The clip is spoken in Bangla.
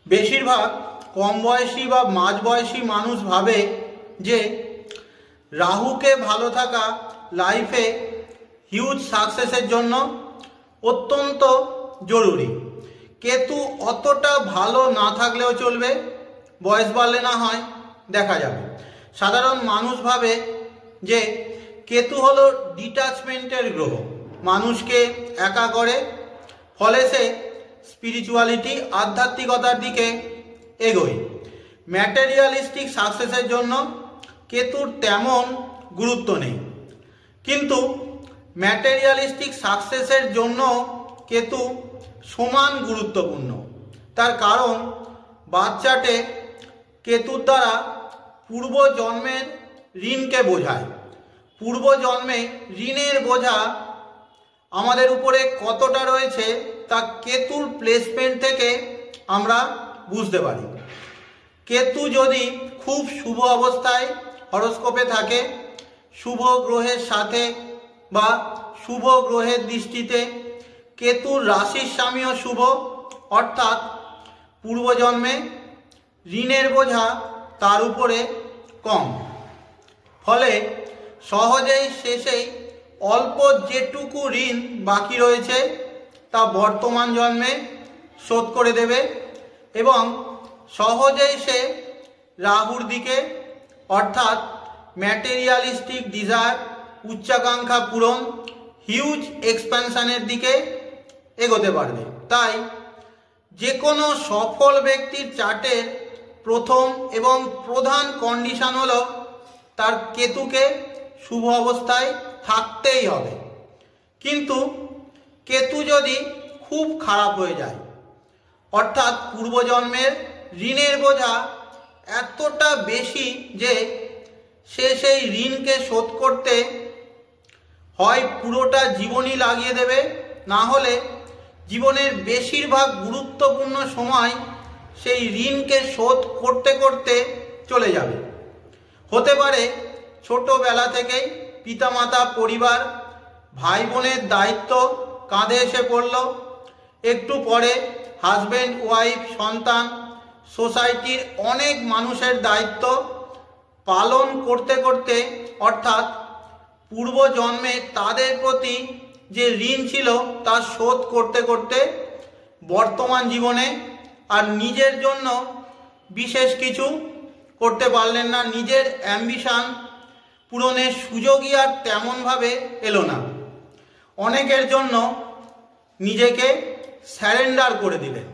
বেশিরভাগ কম বয়সী বা মাঝ বয়সী মানুষ ভাবে যে রাহুকে ভালো থাকা লাইফে হিউজ সাকসেসের জন্য অত্যন্ত জরুরি। কেতু অতটা ভালো না থাকলেও চলবে, বয়স বাড়লে না হয় দেখা যাবে। সাধারণ মানুষ ভাবে যে কেতু হলো ডিটাচমেন্টের গ্রহ, মানুষকে একা করে, ফলে সে স্পিরিচুয়ালিটি আধ্যাত্মিকতার দিকে এগোয়। ম্যাটেরিয়ালিস্টিক সাকসেসের জন্য কেতুর তেমন গুরুত্ব নেই, কিন্তু ম্যাটেরিয়ালিস্টিক সাকসেসের জন্য কেতু সমান গুরুত্বপূর্ণ। তার কারণ বাচ্চাটে কেতুর দ্বারা পূর্বজন্মের ঋণকে বোঝায়। পূর্বজন্মে ঋণের বোঝা আমাদের উপরে কতটা রয়েছে তা কেতুর প্লেসমেন্ট থেকে আমরা বুঝতে পারি। কেতু যদি খুব শুভ অবস্থায় হরোস্কোপে থাকে, শুভ গ্রহের সাথে বা শুভ গ্রহের দৃষ্টিতে, কেতুর রাশির স্বামীও শুভ, অর্থাৎ পূর্বজন্মে ঋণের বোঝা তার উপরে কম, ফলে সহজেই শেষেই অল্প যেটুকু ঋণ বাকি রয়েছে তা বর্তমান জন্মে শোধ করে দেবে এবং সহজেই সে রাহুর দিকে, অর্থাৎ ম্যাটেরিয়ালিস্টিক ডিজায়ার, উচ্চাকাঙ্ক্ষা পূরণ, হিউজ এক্সপ্যানশনের দিকে এগোতে পারবে। তাই যে কোনো সফল ব্যক্তির চার্টের প্রথম এবং প্রধান কন্ডিশন হলো তার কেতুকে শুভ অবস্থায় থাকতেই হবে। কিন্তু কেতু যদি খুব খারাপ হয়ে যায়, অর্থাৎ পূর্বজন্মের ঋণের বোঝা এতটা বেশি যে সে সেই ঋণকে শোধ করতে হয় পুরোটা জীবনই লাগিয়ে দেবে, না হলে জীবনের বেশিরভাগ গুরুত্বপূর্ণ সময় সেই ঋণকে শোধ করতে করতে চলে যাবে। হতে পারে ছোটবেলা থেকেই পিতামাতা, পরিবার, ভাই বোনের দায়িত্ব কাঁধে এসে পড়ল, একটু পরে হাজব্যান্ড, ওয়াইফ, সন্তান, সোসাইটির অনেক মানুষের দায়িত্ব পালন করতে করতে, অর্থাৎ পূর্বজন্মে তাদের প্রতি যে ঋণ ছিল তা শোধ করতে করতে বর্তমান জীবনে আর নিজের জন্য বিশেষ কিছু করতে পারলেন না, নিজের অ্যাম্বিশন পূরণের সুযোগই আর তেমনভাবে এলো না। অনেকের জন্য নিজেকে স্যারেন্ডার করে দিলেন।